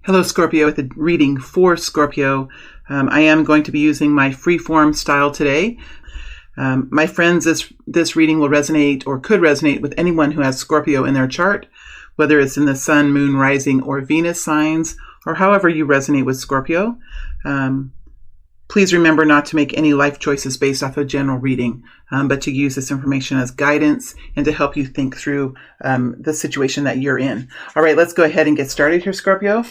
Hello, Scorpio, with a reading for Scorpio. I am going to be using my freeform style today. My friends, this reading will resonate or could resonate with anyone who has Scorpio in their chart, whether it's in the Sun, Moon, Rising, or Venus signs, or however you resonate with Scorpio. Please remember not to make any life choices based off a general reading, but to use this information as guidance and to help you think through the situation that you're in. All right, let's go ahead and get started here, Scorpio.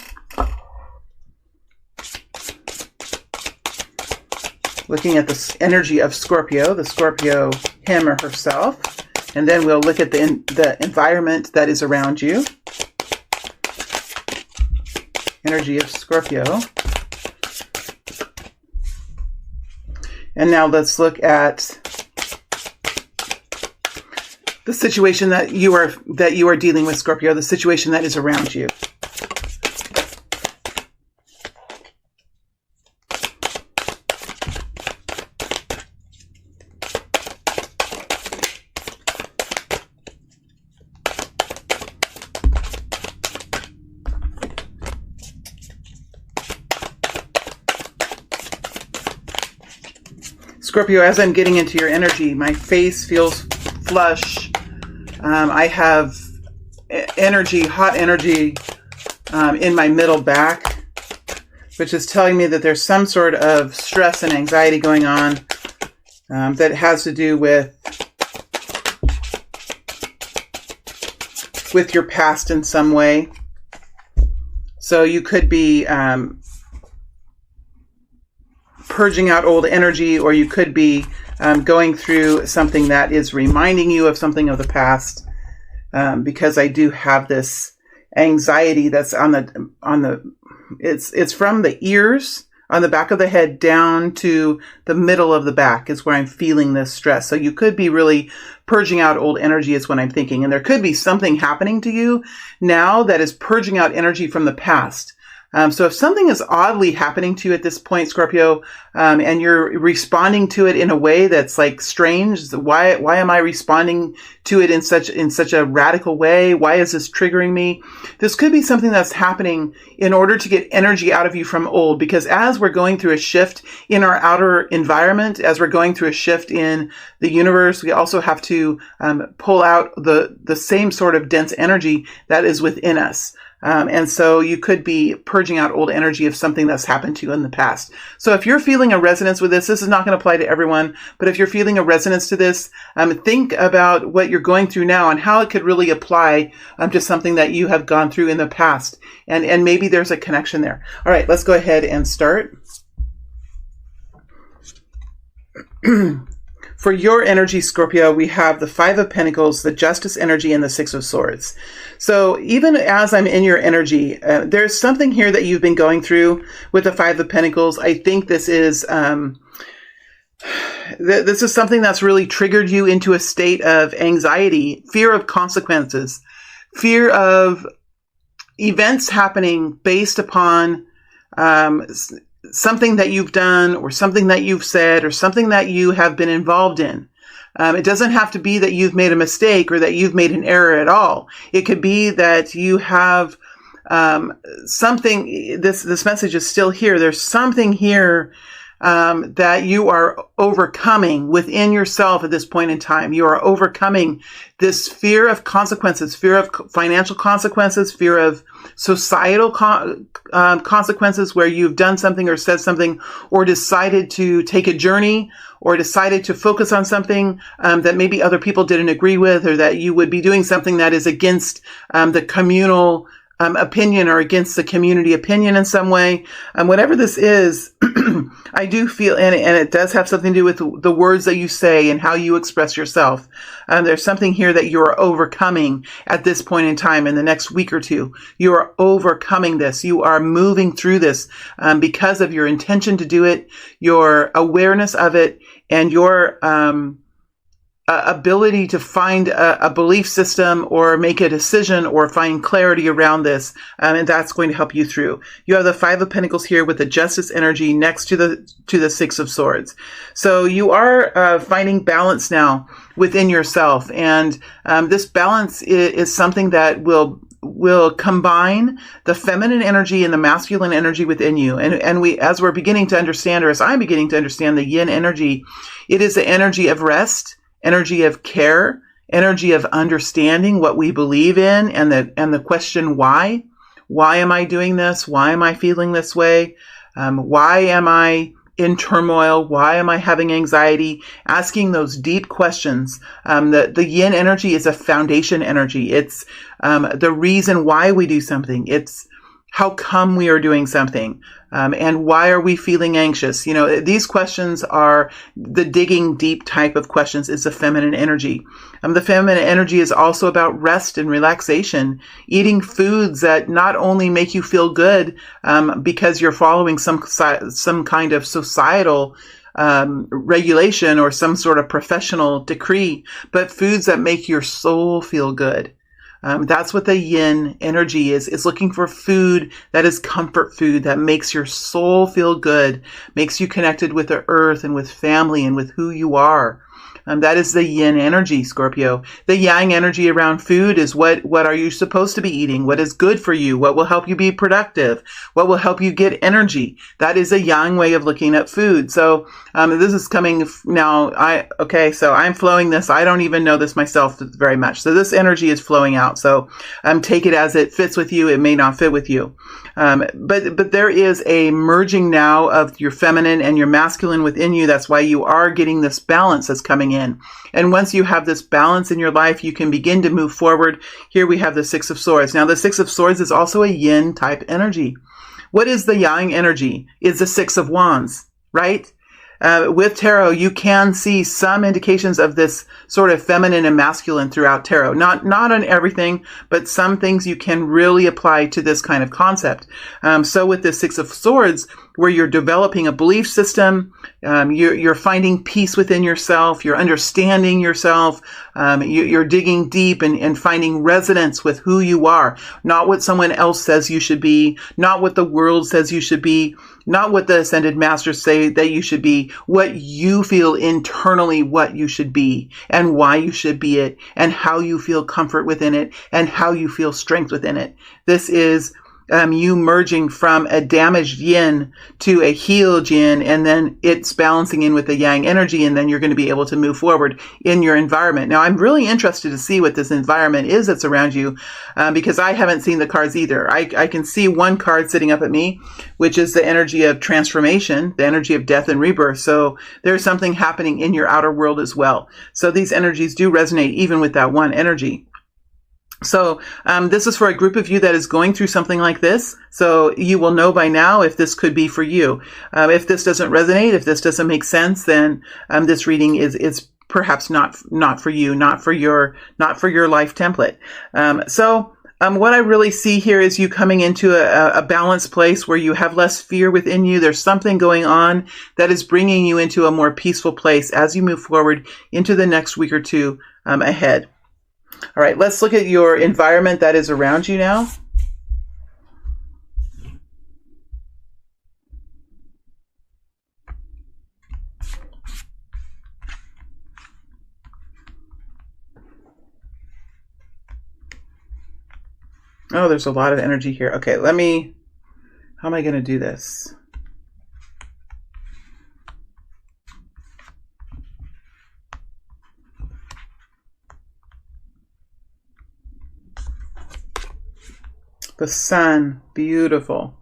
Looking at the energy of Scorpio, the Scorpio him or herself, and then we'll look at the environment that is around you. Energy of Scorpio. And now let's look at the situation that you are dealing with, Scorpio, the situation that is around you. Scorpio, as I'm getting into your energy, my face feels flush. I have energy, hot energy in my middle back, which is telling me that there's some sort of stress and anxiety going on that has to do with your past in some way. So you could be purging out old energy, or you could be going through something that is reminding you of something of the past, because I do have this anxiety that's it's from the ears on the back of the head down to the middle of the back is where I'm feeling this stress. So you could be really purging out old energy is what I'm thinking. And there could be something happening to you now that is purging out energy from the past. So if something is oddly happening to you at this point, Scorpio, and you're responding to it in a way that's like strange, why am I responding to it in such a radical way? Why is this triggering me? This could be something that's happening in order to get energy out of you from old, because as we're going through a shift in our outer environment, as we're going through a shift in the universe, we also have to pull out the same sort of dense energy that is within us. And so you could be purging out old energy of something that's happened to you in the past. So if you're feeling a resonance with this is not going to apply to everyone, but if you're feeling a resonance to this, think about what you're going through now and how it could really apply to something that you have gone through in the past. And maybe there's a connection there. All right, let's go ahead and start. For your energy, Scorpio, we have the Five of Pentacles, the Justice energy, and the Six of Swords. So even as I'm in your energy, there's something here that you've been going through with the Five of Pentacles. I think this is something that's really triggered you into a state of anxiety, fear of consequences, fear of events happening based upon something that you've done or something that you've said or something that you have been involved in. It doesn't have to be that you've made a mistake or that you've made an error at all. It could be that you have something, this message is still here. There's something here that you are overcoming within yourself at this point in time. You are overcoming this fear of consequences, fear of financial consequences, fear of societal consequences where you've done something or said something or decided to take a journey or decided to focus on something that maybe other people didn't agree with, or that you would be doing something that is against the communal opinion or against the community opinion in some way. Whatever this is, I do feel, and it does have something to do with the words that you say and how you express yourself. There's something here that you're overcoming at this point in time in the next week or two. You are overcoming this. You are moving through this because of your intention to do it, your awareness of it, and your ability to find a belief system or make a decision or find clarity around this. And that's going to help you through. You have the Five of Pentacles here with the Justice energy next to the Six of Swords. So you are finding balance now within yourself. And this balance is something that will will combine the feminine energy and the masculine energy within you. And we, as we're beginning to understand, or as I'm beginning to understand the yin energy, it is the energy of rest, energy of care, energy of understanding what we believe in, and the question why. Why am I doing this? Why am I feeling this way? Why am I in turmoil? Why am I having anxiety? Asking those deep questions. The yin energy is a foundation energy. It's the reason why we do something. It's how come we are doing something. And why are we feeling anxious? You know, these questions are the digging deep type of questions. Is the feminine energy. The feminine energy is also about rest and relaxation, eating foods that not only make you feel good because you're following some kind of societal regulation or some sort of professional decree, but foods that make your soul feel good. That's what the yin energy is. It's looking for food that is comfort food, that makes your soul feel good, makes you connected with the earth and with family and with who you are. That is the yin energy, Scorpio. The yang energy around food is what are you supposed to be eating? What is good for you? What will help you be productive? What will help you get energy? That is a yang way of looking at food. So this is coming now. So I'm flowing this. I don't even know this myself very much. So this energy is flowing out. So take it as it fits with you. It may not fit with you. But there is a merging now of your feminine and your masculine within you. That's why you are getting this balance that's coming in. And once you have this balance in your life, you can begin to move forward. Here we have the Six of Swords. Now the Six of Swords is also a yin type energy. What is the yang energy? Is the Six of Wands, right? With tarot, you can see some indications of this sort of feminine and masculine throughout tarot. Not on everything, but some things you can really apply to this kind of concept. So with the Six of Swords, where you're developing a belief system, you're finding peace within yourself, you're understanding yourself, you're digging deep and finding resonance with who you are, not what someone else says you should be, not what the world says you should be, not what the ascended masters say that you should be, what you feel internally what you should be and why you should be it and how you feel comfort within it and how you feel strength within it. This is you merging from a damaged yin to a healed yin, and then it's balancing in with the yang energy, and then you're going to be able to move forward in your environment. Now, I'm really interested to see what this environment is that's around you, because I haven't seen the cards either. I can see one card sitting up at me, which is the energy of transformation, the energy of death and rebirth. So there's something happening in your outer world as well. So these energies do resonate even with that one energy. So this is for a group of you that is going through something like this. So you will know by now if this could be for you. If this doesn't resonate, if this doesn't make sense, then this reading is perhaps not for you, not for your life template. What I really see here is you coming into a balanced place where you have less fear within you. There's something going on that is bringing you into a more peaceful place as you move forward into the next week or two ahead. All right, let's look at your environment that is around you now. Oh, there's a lot of energy here. Okay, how am I going to do this? The sun, beautiful.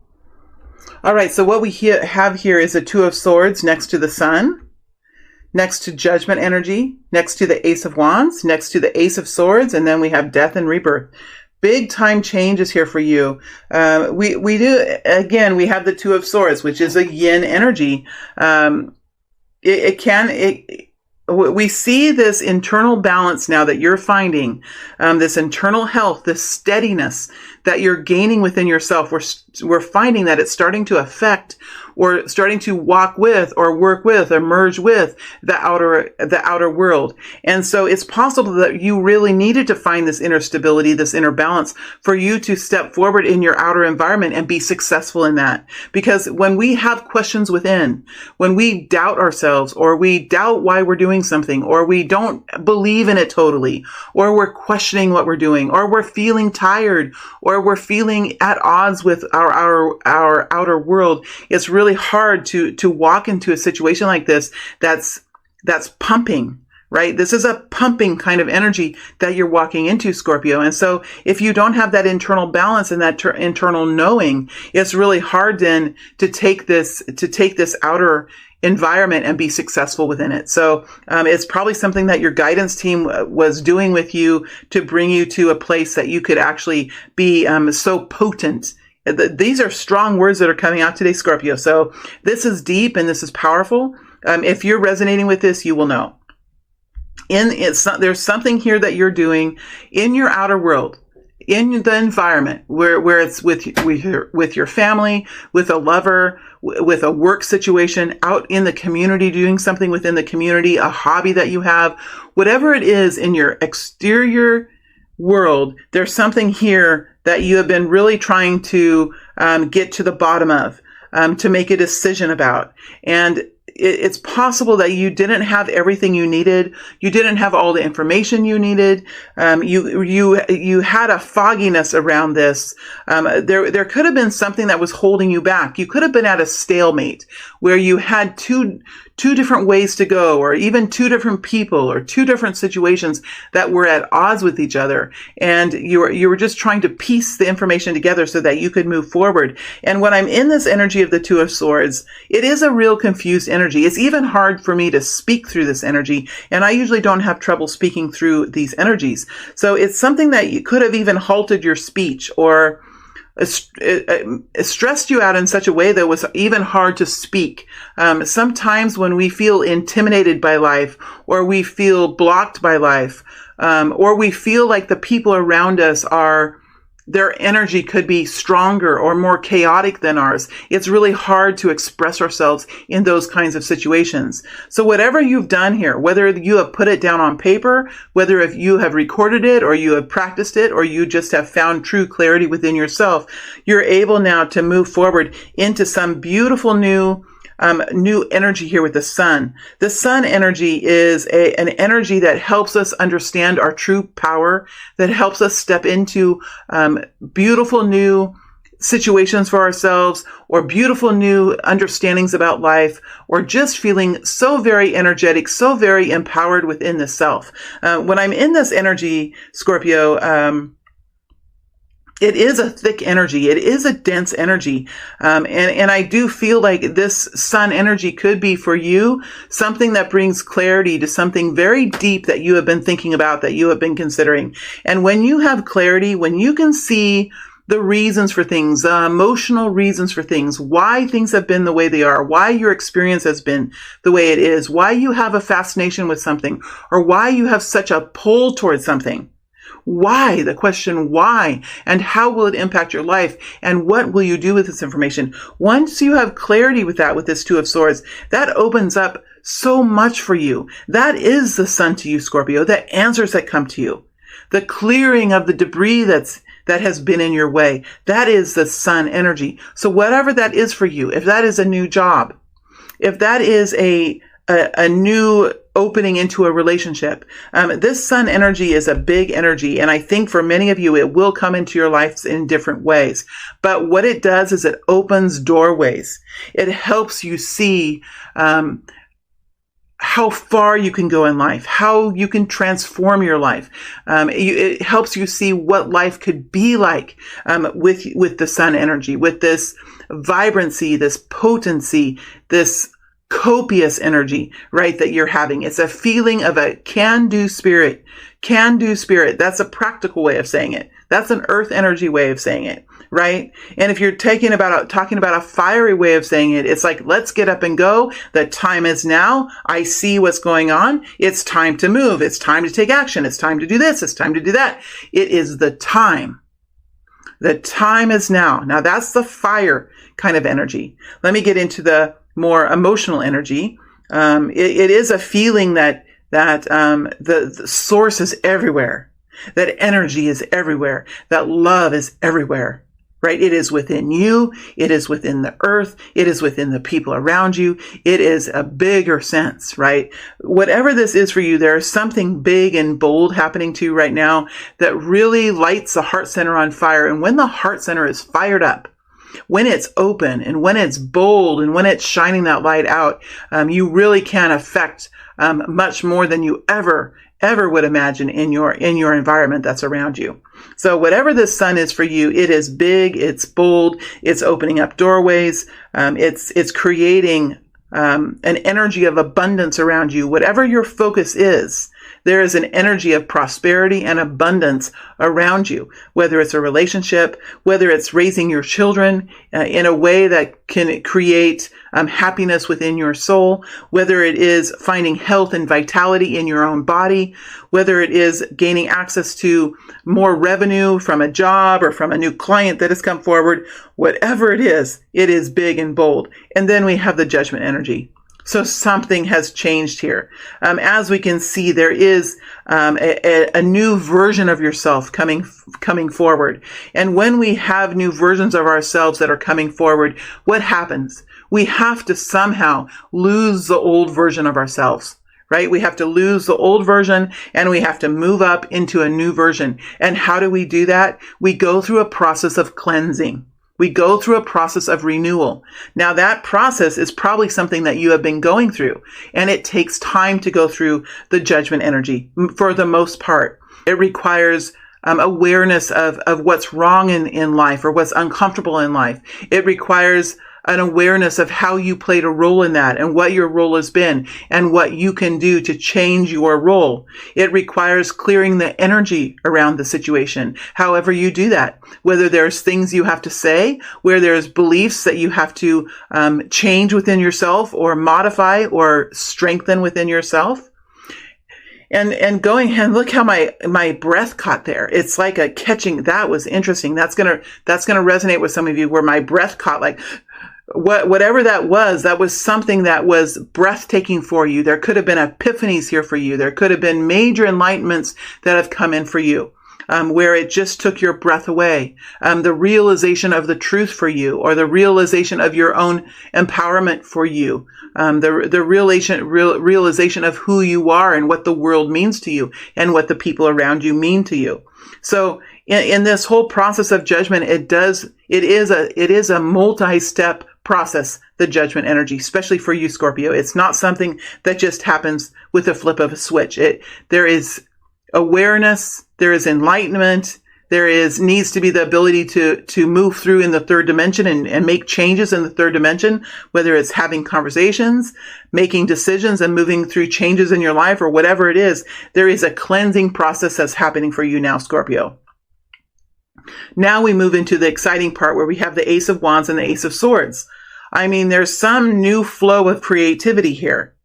All right, so what we have here is a Two of Swords next to the sun, next to Judgment energy, next to the Ace of Wands, next to the Ace of Swords, and then we have Death and Rebirth. Big time changes here for you. We do, again, we have the Two of Swords, which is a yin energy. We see this internal balance now that you're finding, this internal health, this steadiness, that you're gaining within yourself, we're finding that it's starting to affect or starting to walk with or work with or merge with the outer world. And so it's possible that you really needed to find this inner stability, this inner balance for you to step forward in your outer environment and be successful in that. Because when we have questions within, when we doubt ourselves or we doubt why we're doing something or we don't believe in it totally, or we're questioning what we're doing, or we're feeling tired, or we're feeling at odds with our outer world, it's really hard to walk into a situation like this that's pumping, right? This is a pumping kind of energy that you're walking into, Scorpio. And so if you don't have that internal balance and that internal knowing, it's really hard then to take this outer environment and be successful within it. So it's probably something that your guidance team was doing with you to bring you to a place that you could actually be so potent. These are strong words that are coming out today, Scorpio. So this is deep and this is powerful. If you're resonating with this, you will know. There's something here that you're doing in your outer world, in the environment where it's with your family, with a lover, with a work situation, out in the community, doing something within the community, a hobby that you have, whatever it is in your exterior world, there's something here that you have been really trying to get to the bottom of, to make a decision about. And it's possible that you didn't have everything you needed. You didn't have all the information you needed. You had a fogginess around this. There could have been something that was holding you back. You could have been at a stalemate where you had two different ways to go, or even two different people or two different situations that were at odds with each other. And you were just trying to piece the information together so that you could move forward. And when I'm in this energy of the Two of Swords, it is a real confused energy. It's even hard for me to speak through this energy. And I usually don't have trouble speaking through these energies. So it's something that you could have even halted your speech or it stressed you out in such a way that it was even hard to speak. Sometimes when we feel intimidated by life, or we feel blocked by life, or we feel like the people around us their energy could be stronger or more chaotic than ours, it's really hard to express ourselves in those kinds of situations. So whatever you've done here, whether you have put it down on paper, whether if you have recorded it or you have practiced it, or you just have found true clarity within yourself, you're able now to move forward into some beautiful new energy here with the sun. The sun energy is an energy that helps us understand our true power, that helps us step into beautiful new situations for ourselves, or beautiful new understandings about life, or just feeling so very energetic, so very empowered within the self. When I'm in this energy, Scorpio, it is a thick energy. It is a dense energy. And I do feel like this sun energy could be for you something that brings clarity to something very deep that you have been thinking about, that you have been considering. And when you have clarity, when you can see the reasons for things, the emotional reasons for things, why things have been the way they are, why your experience has been the way it is, why you have a fascination with something, or why you have such a pull towards something. Why? The question why, and how will it impact your life, and what will you do with this information? Once you have clarity with that, with this Two of Swords, that opens up so much for you. That is the sun to you, Scorpio, the answers that come to you, the clearing of the debris that has been in your way. That is the sun energy. So whatever that is for you, if that is a new job, if that is a new opening into a relationship. This sun energy is a big energy. And I think for many of you, it will come into your lives in different ways. But what it does is it opens doorways. It helps you see, how far you can go in life, how you can transform your life. It helps you see what life could be like, with the sun energy, with this vibrancy, this potency, this copious energy, right, that you're having. It's a feeling of a can-do spirit. Can-do spirit. That's a practical way of saying it. That's an earth energy way of saying it, right? And if you're talking about a fiery way of saying it, it's like, let's get up and go. The time is now. I see what's going on. It's time to move. It's time to take action. It's time to do this. It's time to do that. It is the time. The time is now. Now that's the fire kind of energy. Let me get into the more emotional energy. It is a feeling that the source is everywhere, that energy is everywhere, that love is everywhere. Right? It is within you. It is within the earth. It is within the people around you. It is a bigger sense, right? Whatever this is for you, there is something big and bold happening to you right now that really lights the heart center on fire. And when the heart center is fired up, when it's open and when it's bold and when it's shining that light out, you really can affect much more than you ever would imagine in your environment that's around you. So whatever this sun is for you, it is big, it's bold, it's opening up doorways, it's creating an energy of abundance around you. Whatever your focus is, there is an energy of prosperity and abundance around you, whether it's a relationship, whether it's raising your children in a way that can create happiness within your soul, whether it is finding health and vitality in your own body, whether it is gaining access to more revenue from a job or from a new client that has come forward, whatever it is big and bold. And then we have the judgment energy. So something has changed here. As we can see, there is a new version of yourself coming forward. And when we have new versions of ourselves that are coming forward, what happens? We have to somehow lose the old version of ourselves. Right? We have to lose the old version and we have to move up into a new version. And how do we do that? We go through a process of cleansing. We go through a process of renewal. Now that process is probably something that you have been going through, and it takes time to go through the judgment energy for the most part. It requires awareness of what's wrong in life or what's uncomfortable in life. It requires an awareness of how you played a role in that and what your role has been and what you can do to change your role. It requires clearing the energy around the situation. However you do that, whether there's things you have to say, where there's beliefs that you have to change within yourself or modify or strengthen within yourself. And going and look how my breath caught there. It's like a catching. That was interesting. That's gonna resonate with some of you where my breath caught like, whatever that was something that was breathtaking for you. There could have been epiphanies here for you. There could have been major enlightenments that have come in for you, where it just took your breath away. The realization of the truth for you, or the realization of your own empowerment for you. The realization of who you are and what the world means to you and what the people around you mean to you. So in this whole process of judgment, it is a multi-step process, the judgment energy, especially for you, Scorpio. It's not something that just happens with a flip of a switch. There is awareness, there is enlightenment, needs to be the ability to move through in the third dimension and make changes in the third dimension, whether it's having conversations, making decisions and moving through changes in your life or whatever it is. There is a cleansing process that's happening for you now, Scorpio. Now we move into the exciting part where we have the Ace of Wands and the Ace of Swords. I mean, there's some new flow of creativity here,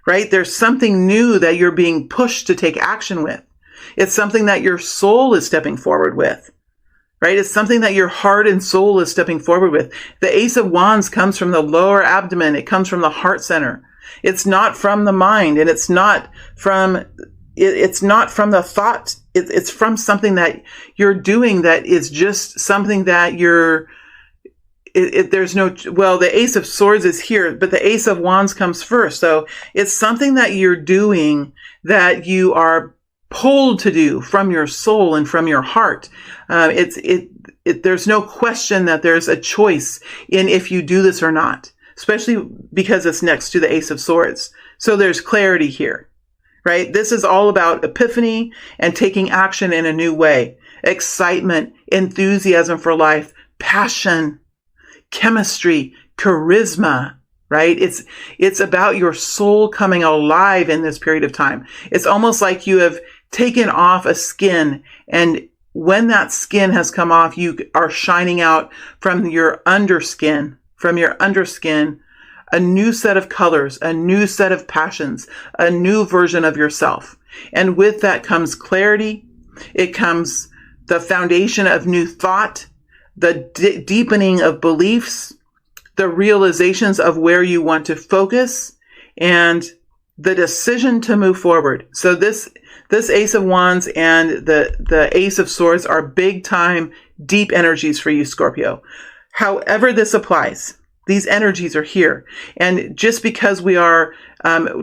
right? There's something new that you're being pushed to take action with. It's something that your soul is stepping forward with, right? It's something that your heart and soul is stepping forward with. The Ace of Wands comes from the lower abdomen. It comes from the heart center. It's not from the mind, and it's not from the thought. It's from something that you're doing that is just something that the Ace of Swords is here, but the Ace of Wands comes first. So it's something that you're doing that you are pulled to do from your soul and from your heart. There's no question that there's a choice in if you do this or not, especially because it's next to the Ace of Swords. So there's clarity here. Right? This is all about epiphany and taking action in a new way. Excitement, enthusiasm for life, passion, chemistry, charisma, right? It's about your soul coming alive in this period of time. It's almost like you have taken off a skin, and when that skin has come off, you are shining out from your underskin, a new set of colors, a new set of passions, a new version of yourself. And with that comes clarity. It comes the foundation of new thought, the deepening of beliefs, the realizations of where you want to focus, and the decision to move forward. So this Ace of Wands and the Ace of Swords are big time, deep energies for you, Scorpio. However this applies, these energies are here. And just because we are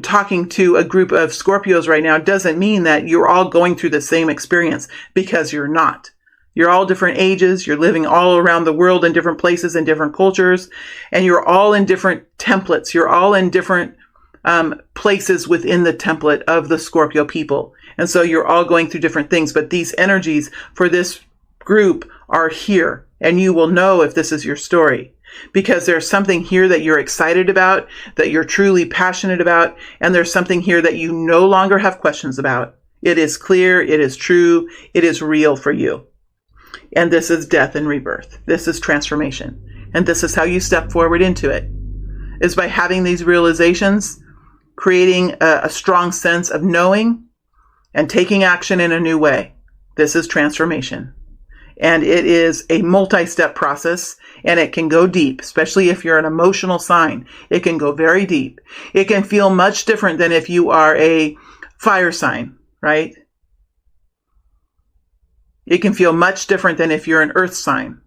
talking to a group of Scorpios right now doesn't mean that you're all going through the same experience, because you're not. You're all different ages. You're living all around the world in different places and different cultures. And you're all in different templates. You're all in different places within the template of the Scorpio people. And so you're all going through different things. But these energies for this group are here. And you will know if this is your story, because there's something here that you're excited about, that you're truly passionate about. And there's something here that you no longer have questions about. It is clear. It is true. It is real for you. And this is death and rebirth. This is transformation. And this is how you step forward into it, is by having these realizations, creating a strong sense of knowing and taking action in a new way. This is transformation. And it is a multi-step process, and it can go deep, especially if you're an emotional sign. It can go very deep. It can feel much different than if you are a fire sign, right? It can feel much different than if you're an earth sign.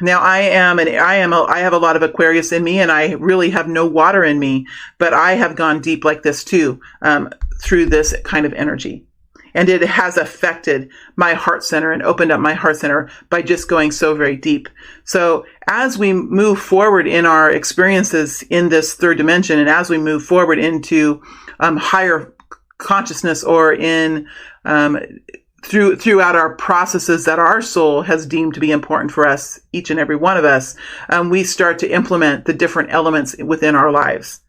Now I have a lot of Aquarius in me, and I really have no water in me, but I have gone deep like this too, through this kind of energy. And it has affected my heart center and opened up my heart center by just going so very deep. So as we move forward in our experiences in this third dimension, and as we move forward into higher consciousness, or in throughout our processes that our soul has deemed to be important for us, each and every one of us, we start to implement the different elements within our lives.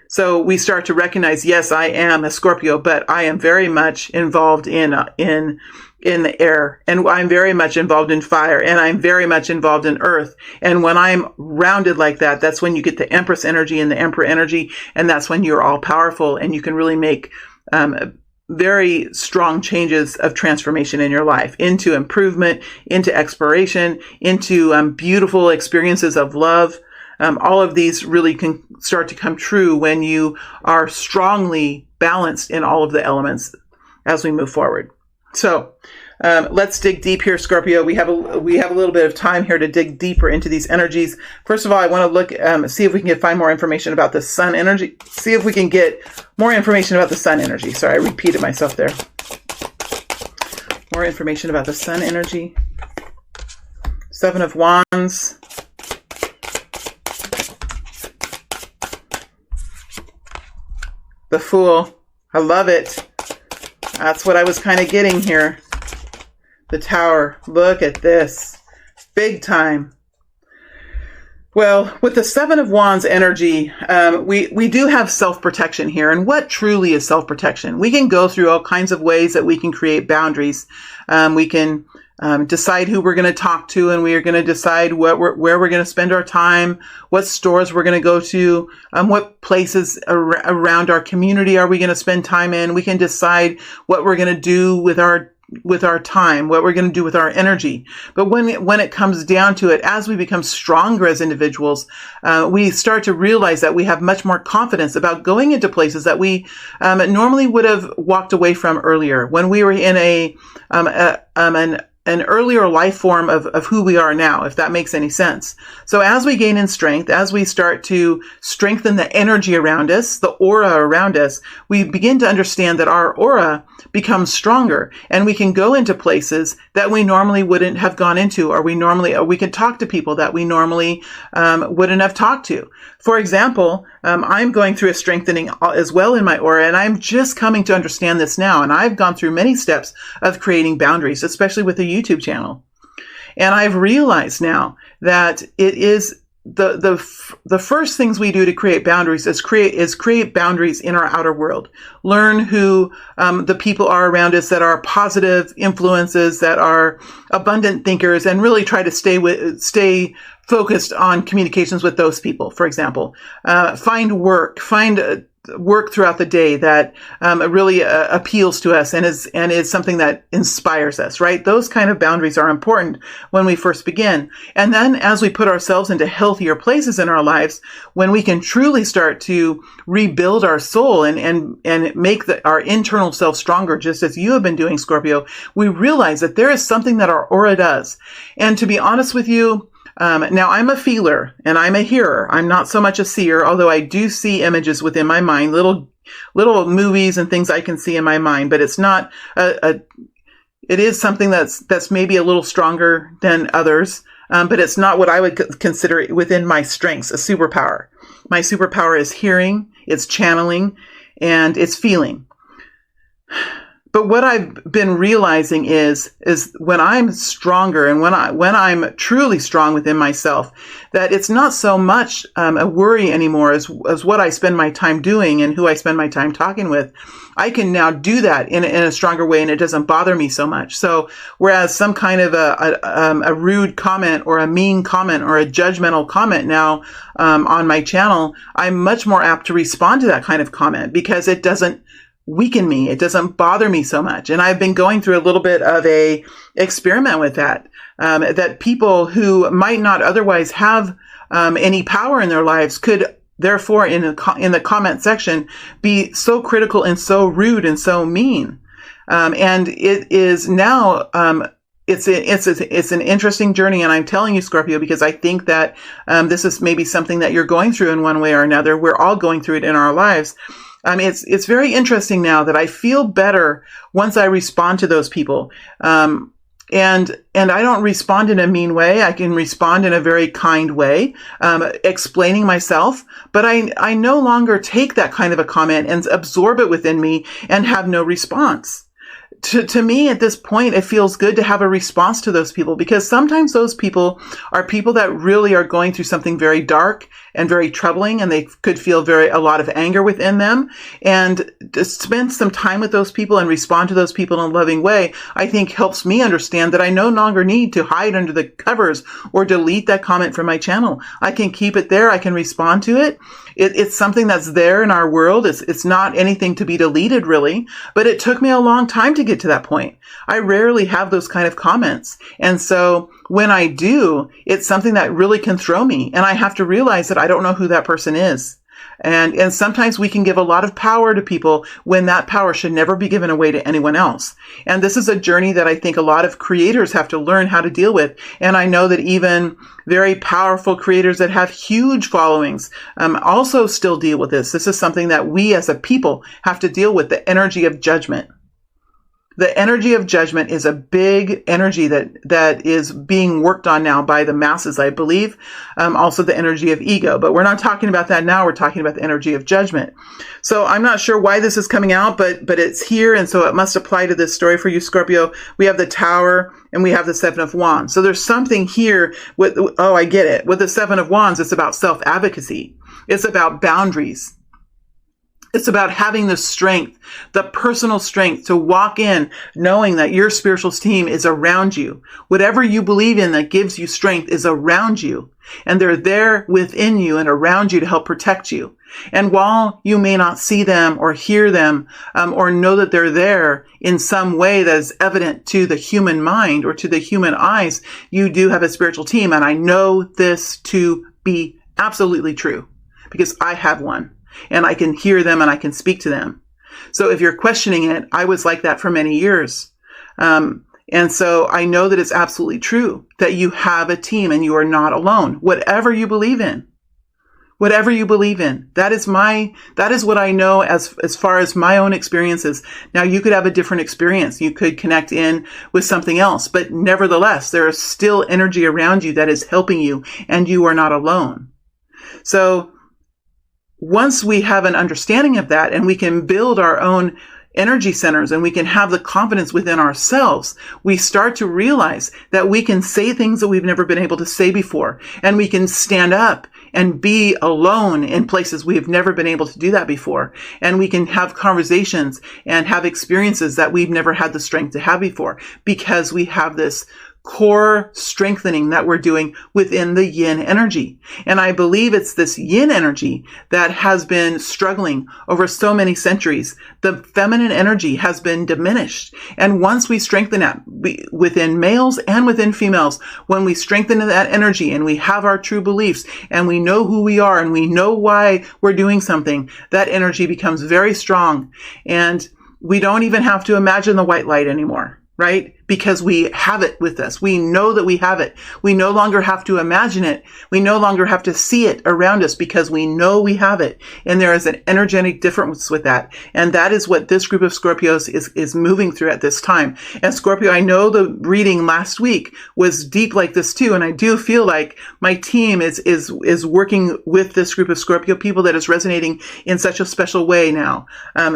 So we start to recognize, yes, I am a Scorpio, but I am very much involved in the air, and I'm very much involved in fire, and I'm very much involved in earth. And when I'm rounded like that, that's when you get the Empress energy and the Emperor energy, and that's when you're all powerful, and you can really make very strong changes of transformation in your life, into improvement, into exploration, into beautiful experiences of love. All of these really can start to come true when you are strongly balanced in all of the elements as we move forward. So let's dig deep here, Scorpio. We have a little bit of time here to dig deeper into these energies. First of all, I want to look, see if we can find more information about the sun energy. See if we can get more information about the sun energy. Sorry, I repeated myself there. More information about the sun energy. Seven of Wands. The Fool. I love it. That's what I was kind of getting here. The Tower. Look at this. Big time. Well, with the Seven of Wands energy, we do have self-protection here. And what truly is self-protection? We can go through all kinds of ways that we can create boundaries. We can decide who we're going to talk to, and we are going to decide where we're going to spend our time, what stores we're going to go to, what places around our community are we going to spend time in. We can decide what we're going to do with our time, what we're going to do with our energy. But when it comes down to it, as we become stronger as individuals, we start to realize that we have much more confidence about going into places that we normally would have walked away from earlier, when we were in an earlier life form of who we are now, if that makes any sense. So as we gain in strength, as we start to strengthen the energy around us, the aura around us, we begin to understand that our aura becomes stronger, and we can go into places that we normally wouldn't have gone into, or we can talk to people that we normally wouldn't have talked to. For example, I'm going through a strengthening as well in my aura, and I'm just coming to understand this now. And I've gone through many steps of creating boundaries, especially with the YouTube channel. And I've realized now that it is the first things we do to create boundaries is create boundaries in our outer world. Learn who the people are around us that are positive influences, that are abundant thinkers, and really try to stay focused on communications with those people. For example, find work, find work throughout the day that really appeals to us and is something that inspires us, right? Those kind of boundaries are important when we first begin. And then as we put ourselves into healthier places in our lives, when we can truly start to rebuild our soul and make our internal self stronger, just as you have been doing, Scorpio, we realize that there is something that our aura does. And to be honest with you, now I'm a feeler and I'm a hearer. I'm not so much a seer, although I do see images within my mind, little movies and things I can see in my mind, but it's not it is something that's maybe a little stronger than others. But it's not what I would consider within my strengths, a superpower. My superpower is hearing, it's channeling, and it's feeling. But what I've been realizing is when I'm stronger and when I'm truly strong within myself, that it's not so much a worry anymore as what I spend my time doing and who I spend my time talking with. I can now do that in a stronger way, and it doesn't bother me so much. So whereas some kind of a rude comment or a mean comment or a judgmental comment now on my channel, I'm much more apt to respond to that kind of comment because it doesn't weaken me. It doesn't bother me so much. And I've been going through a little bit of a experiment with that, that people who might not otherwise have any power in their lives could therefore in the comment section be so critical and so rude and so mean. And it is now, it's an interesting journey. And I'm telling you, Scorpio, because I think that, this is maybe something that you're going through in one way or another. We're all going through it in our lives. It's very interesting now that I feel better once I respond to those people. And I don't respond in a mean way. I can respond in a very kind way, explaining myself, but I no longer take that kind of a comment and absorb it within me and have no response. To me, at this point, it feels good to have a response to those people, because sometimes those people are people that really are going through something very dark and very troubling, and they could feel a lot of anger within them. And to spend some time with those people and respond to those people in a loving way, I think helps me understand that I no longer need to hide under the covers or delete that comment from my channel. I can keep it there. I can respond to it. It's something that's there in our world. It's not anything to be deleted, really, but it took me a long time to get to that point. I rarely have those kind of comments. And so when I do, it's something that really can throw me. And I have to realize that I don't know who that person is. And sometimes we can give a lot of power to people when that power should never be given away to anyone else. And this is a journey that I think a lot of creators have to learn how to deal with. And I know that even very powerful creators that have huge followings also still deal with this. This is something that we as a people have to deal with, the energy of judgment. The energy of judgment is a big energy that is being worked on now by the masses, I believe. Also the energy of ego, but we're not talking about that now. We're talking about the energy of judgment. So I'm not sure why this is coming out, but it's here. And so it must apply to this story for you, Scorpio. We have the Tower and we have the Seven of Wands. So there's something here with, oh, I get it. With the Seven of Wands, it's about self-advocacy. It's about boundaries. It's about having the strength, the personal strength to walk in knowing that your spiritual team is around you. Whatever you believe in that gives you strength is around you. And they're there within you and around you to help protect you. And while you may not see them or hear them or know that they're there in some way that is evident to the human mind or to the human eyes, you do have a spiritual team. And I know this to be absolutely true because I have one. And I can hear them and I can speak to them. So if you're questioning it, I was like that for many years. And so I know that it's absolutely true that you have a team and you are not alone. Whatever you believe in, that is what I know as far as my own experiences. Now you could have a different experience. You could connect in with something else, but nevertheless, there is still energy around you that is helping you and you are not alone. So once we have an understanding of that and we can build our own energy centers and we can have the confidence within ourselves, we start to realize that we can say things that we've never been able to say before. And we can stand up and be alone in places we have never been able to do that before. And we can have conversations and have experiences that we've never had the strength to have before because we have this core strengthening that we're doing within the yin energy. And I believe it's this yin energy that has been struggling over so many centuries. The feminine energy has been diminished. And once we strengthen that within males and within females, when we strengthen that energy and we have our true beliefs and we know who we are and we know why we're doing something, that energy becomes very strong. And we don't even have to imagine the white light anymore, right? Because we have it with us. We know that we have it. We no longer have to imagine it. We no longer have to see it around us because we know we have it. And there is an energetic difference with that. And that is what this group of Scorpios is moving through at this time. And Scorpio, I know the reading last week was deep like this too. And I do feel like my team is working with this group of Scorpio people that is resonating in such a special way now.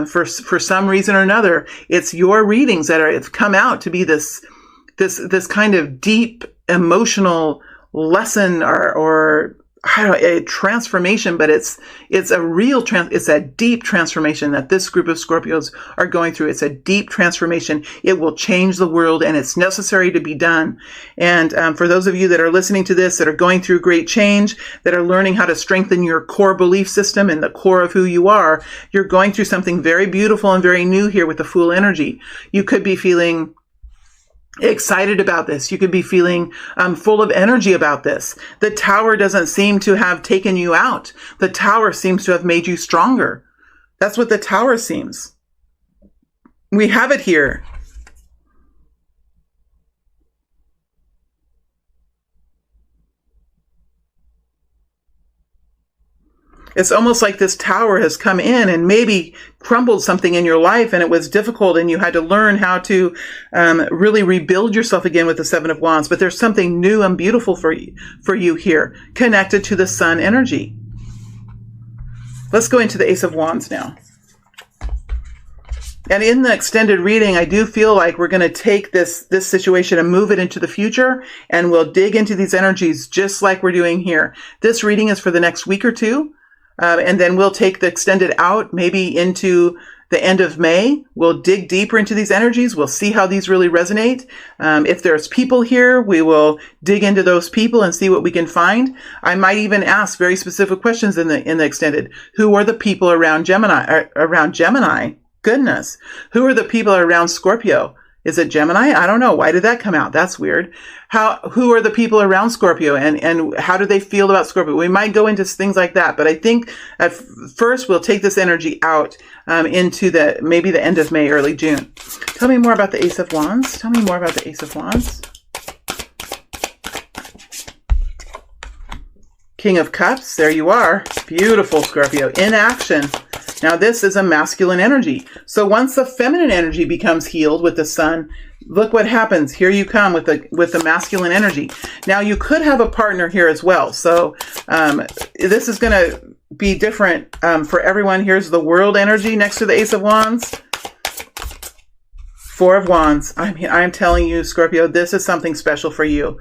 For some reason or another, it's your readings that have come out to be this kind of deep emotional lesson or I don't know, a transformation, but it's a real it's a deep transformation that this group of Scorpios are going through. It's a deep transformation. It will change the world, and it's necessary to be done. And for those of you that are listening to this, that are going through great change, that are learning how to strengthen your core belief system and the core of who you are, you're going through something very beautiful and very new here with the Fool energy. You could be feeling excited about this. You could be feeling full of energy about this. The Tower doesn't seem to have taken you out. The Tower seems to have made you stronger. That's what the Tower seems. We have it here. It's almost like this Tower has come in and maybe crumbled something in your life, and it was difficult, and you had to learn how to really rebuild yourself again with the Seven of Wands. But there's something new and beautiful for you here, connected to the Sun energy. Let's go into the Ace of Wands now. And in the extended reading, I do feel like we're going to take this situation and move it into the future, and we'll dig into these energies just like we're doing here. This reading is for the next week or two. And then we'll take the extended out maybe into the end of May. We'll dig deeper into these energies. We'll see how these really resonate. If there's people here, we will dig into those people and see what we can find. I might even ask very specific questions in the extended. Who are the people around Gemini? Goodness. Who are the people around Scorpio? Is it Gemini? I don't know. Why did that come out? That's weird. Who are the people around Scorpio, and how do they feel about Scorpio? We might go into things like that, but I think at first we'll take this energy out into maybe the end of May, early June. Tell me more about the Ace of Wands. Tell me more about the Ace of Wands. King of Cups. There you are. Beautiful, Scorpio. In action. Now, this is a masculine energy. So once the feminine energy becomes healed with the Sun, look what happens. Here you come with the masculine energy. Now, you could have a partner here as well. So this is going to be different for everyone. Here's the World energy next to the Ace of Wands. Four of Wands. I'm telling you, Scorpio, this is something special for you.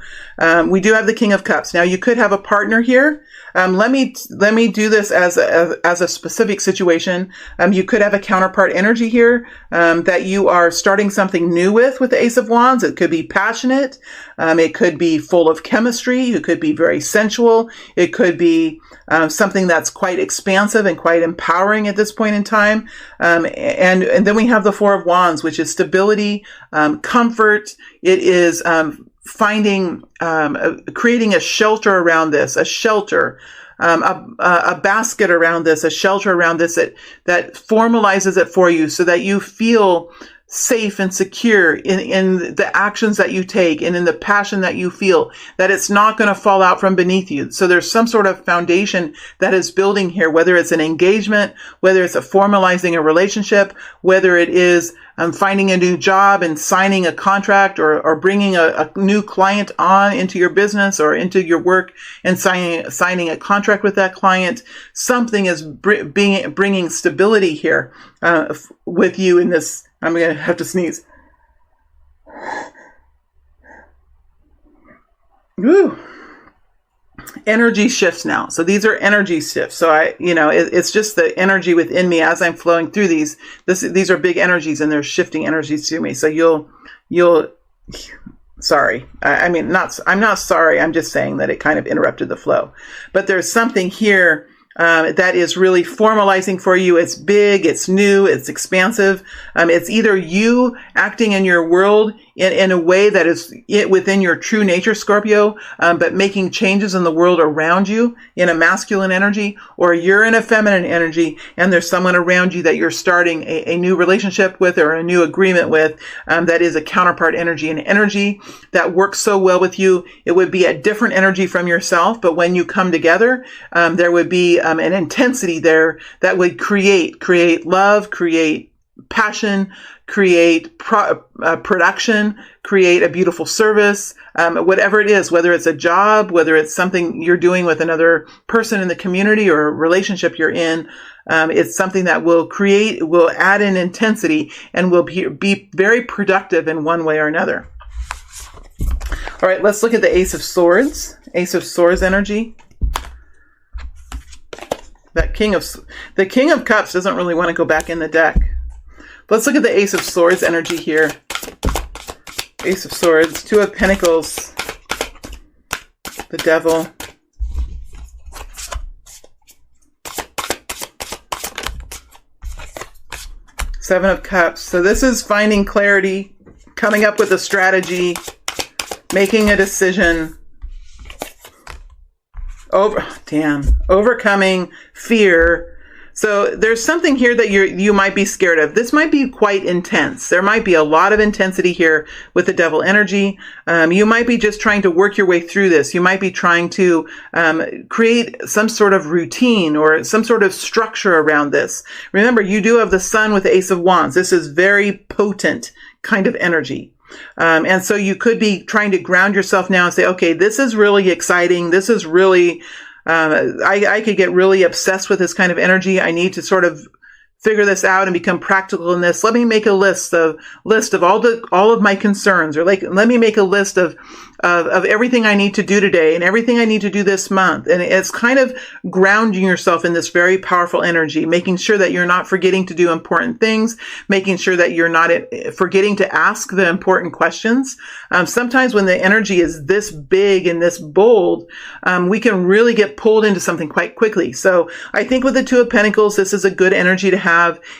We do have the King of Cups. Now, you could have a partner here. Let me do this as a specific situation. You could have a counterpart energy here that you are starting something new with the Ace of Wands. It could be passionate. It could be full of chemistry. It could be very sensual. It could be something that's quite expansive and quite empowering at this point in time. And then we have the Four of Wands, which is stability, comfort. It is finding, creating a shelter around this, a shelter, a basket around this, a shelter around this that formalizes it for you so that you feel safe and secure in the actions that you take and in the passion that you feel, that it's not going to fall out from beneath you. So there's some sort of foundation that is building here, whether it's an engagement, whether it's formalizing a relationship, whether it is finding a new job and signing a contract, or bringing a new client on into your business or into your work and signing a contract with that client. Something is bringing stability here with you in this. I'm going to have to sneeze. Woo. Energy shifts now. So these are energy shifts. So it's just the energy within me as I'm flowing through these are big energies, and they're shifting energies to me. So you'll Sorry. I mean, I'm not sorry. I'm just saying that it kind of interrupted the flow. But there's something here that is really formalizing for you. It's big, it's new, it's expansive. It's either you acting in your world in a way that is within your true nature, Scorpio, but making changes in the world around you in a masculine energy, or you're in a feminine energy and there's someone around you that you're starting a new relationship with or a new agreement with that is a counterpart energy, an energy that works so well with you. It would be a different energy from yourself, but when you come together, there would be an intensity there that would create love, create passion, create production, create a beautiful service, whatever it is, whether it's a job, whether it's something you're doing with another person in the community or a relationship you're in. It's something that will add in intensity and will be very productive in one way or another. All right, let's look at the Ace of Swords. Ace of Swords energy. The King of Cups doesn't really want to go back in the deck. Let's look at the Ace of Swords energy here. Ace of Swords, Two of Pentacles, the Devil. Seven of Cups. So this is finding clarity, coming up with a strategy, making a decision. Overcoming fear. So there's something here that you might be scared of. This might be quite intense. There might be a lot of intensity here with the Devil energy. You might be just trying to work your way through this. You might be trying to create some sort of routine or some sort of structure around this. Remember, you do have the Sun with the Ace of Wands. This is very potent kind of energy. And so you could be trying to ground yourself now and say, okay, this is really exciting. This is really, I could get really obsessed with this kind of energy. I need to sort of figure this out and become practical in this. Let me make a list of all of my concerns, or let me make a list of everything I need to do today and everything I need to do this month. And it's kind of grounding yourself in this very powerful energy, making sure that you're not forgetting to do important things, making sure that you're not forgetting to ask the important questions. Sometimes when the energy is this big and this bold, we can really get pulled into something quite quickly. So I think with the Two of Pentacles, this is a good energy to have.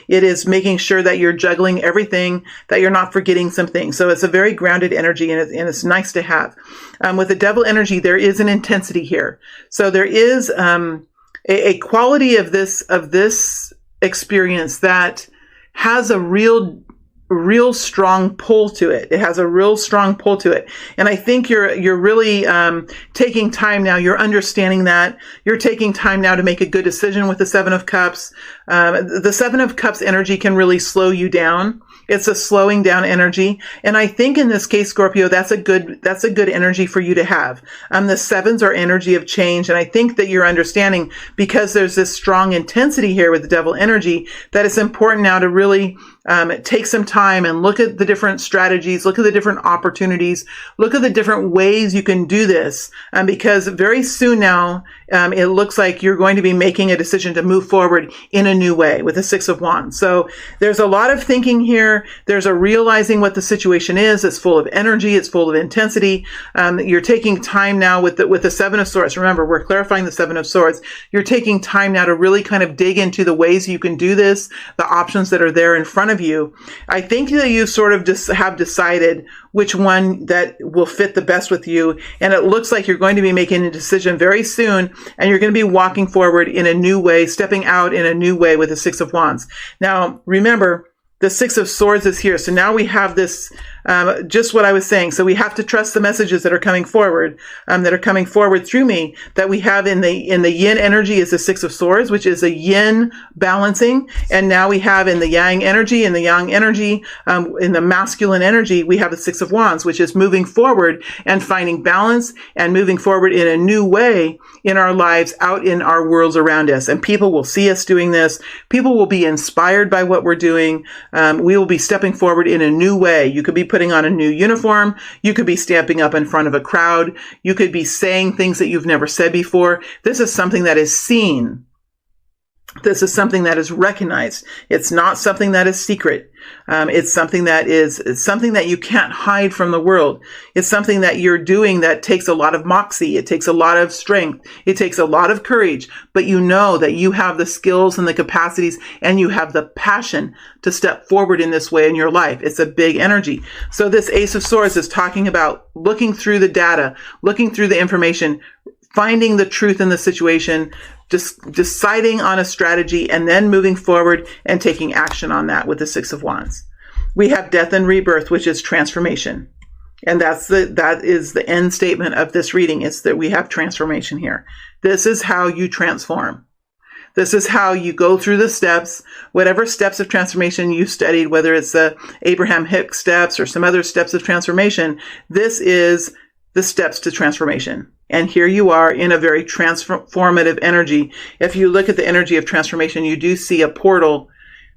It is making sure that you're juggling everything, that you're not forgetting something. So it's a very grounded energy, and it's nice to have. With the Devil energy, there is an intensity here. So there is a quality of this experience that has a real strong pull to it. It has a real strong pull to it. And I think you're really taking time now. You're understanding that. You're taking time now to make a good decision with the Seven of Cups. The Seven of Cups energy can really slow you down. It's a slowing down energy. And I think in this case, Scorpio, that's a good energy for you to have. The sevens are energy of change. And I think that you're understanding, because there's this strong intensity here with the Devil energy, that it's important now to really take some time and look at the different strategies, look at the different opportunities, look at the different ways you can do this. Because very soon now, it looks like you're going to be making a decision to move forward in a new way with the Six of Wands. So there's a lot of thinking here. There's a realizing what the situation is. It's full of energy. It's full of intensity. You're taking time now with the Seven of Swords. Remember, we're clarifying the Seven of Swords. You're taking time now to really kind of dig into the ways you can do this, the options that are there in front of you. I think that you sort of just have decided which one that will fit the best with you. And it looks like you're going to be making a decision very soon, and you're going to be walking forward in a new way, stepping out in a new way with the Six of Wands. Now, remember, the Six of Swords is here. So now we have this, just what I was saying. So we have to trust the messages that are coming forward through me, that we have in the yin energy is the Six of Swords, which is a yin balancing. And now we have in the yang energy, in the masculine energy, we have the Six of Wands, which is moving forward and finding balance and moving forward in a new way in our lives, out in our worlds around us. And people will see us doing this. People will be inspired by what we're doing. We will be stepping forward in a new way. You could be putting on a new uniform. You could be stamping up in front of a crowd. You could be saying things that you've never said before. This is something that is seen. This is something that is recognized. It's not something that is secret. It's something that it's something that you can't hide from the world. It's something that you're doing that takes a lot of moxie. It takes a lot of strength. It takes a lot of courage, but you know that you have the skills and the capacities and you have the passion to step forward in this way in your life. It's a big energy. So this Ace of Swords is talking about looking through the data, looking through the information, finding the truth in the situation, just deciding on a strategy and then moving forward and taking action on that with the Six of Wands. We have death and rebirth, which is transformation. And that is the end statement of this reading. It's that we have transformation here. This is how you transform. This is how you go through the steps, whatever steps of transformation you studied, whether it's the Abraham Hicks steps or some other steps of transformation. This is the steps to transformation. And here you are in a very transformative energy. If you look at the energy of transformation, you do see a portal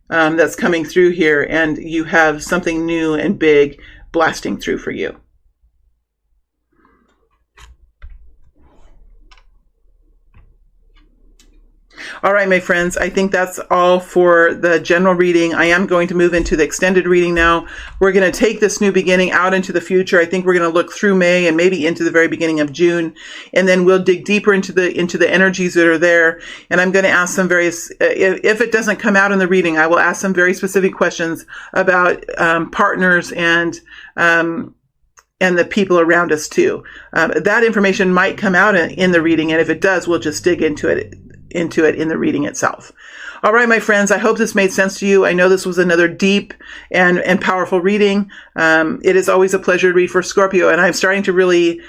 that's coming through here, and you have something new and big blasting through for you. All right, my friends, I think that's all for the general reading. I am going to move into the extended reading now. We're going to take this new beginning out into the future. I think we're going to look through May and maybe into the very beginning of June, and then we'll dig deeper into the energies that are there. And I'm going to ask some various, if it doesn't come out in the reading, I will ask some very specific questions about partners and the people around us too. That information might come out in the reading, and if it does, we'll just dig into it in the reading itself. All right, my friends, I hope this made sense to you. I know this was another deep and powerful reading. It is always a pleasure to read for Scorpio, and I'm starting to really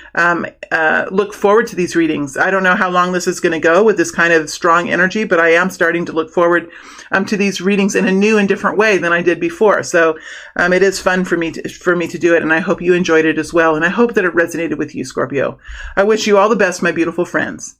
look forward to these readings. I don't know how long this is going to go with this kind of strong energy, but I am starting to look forward to these readings in a new and different way than I did before. So it is fun for me to do it, and I hope you enjoyed it as well, and I hope that it resonated with you, Scorpio. I wish you all the best, my beautiful friends.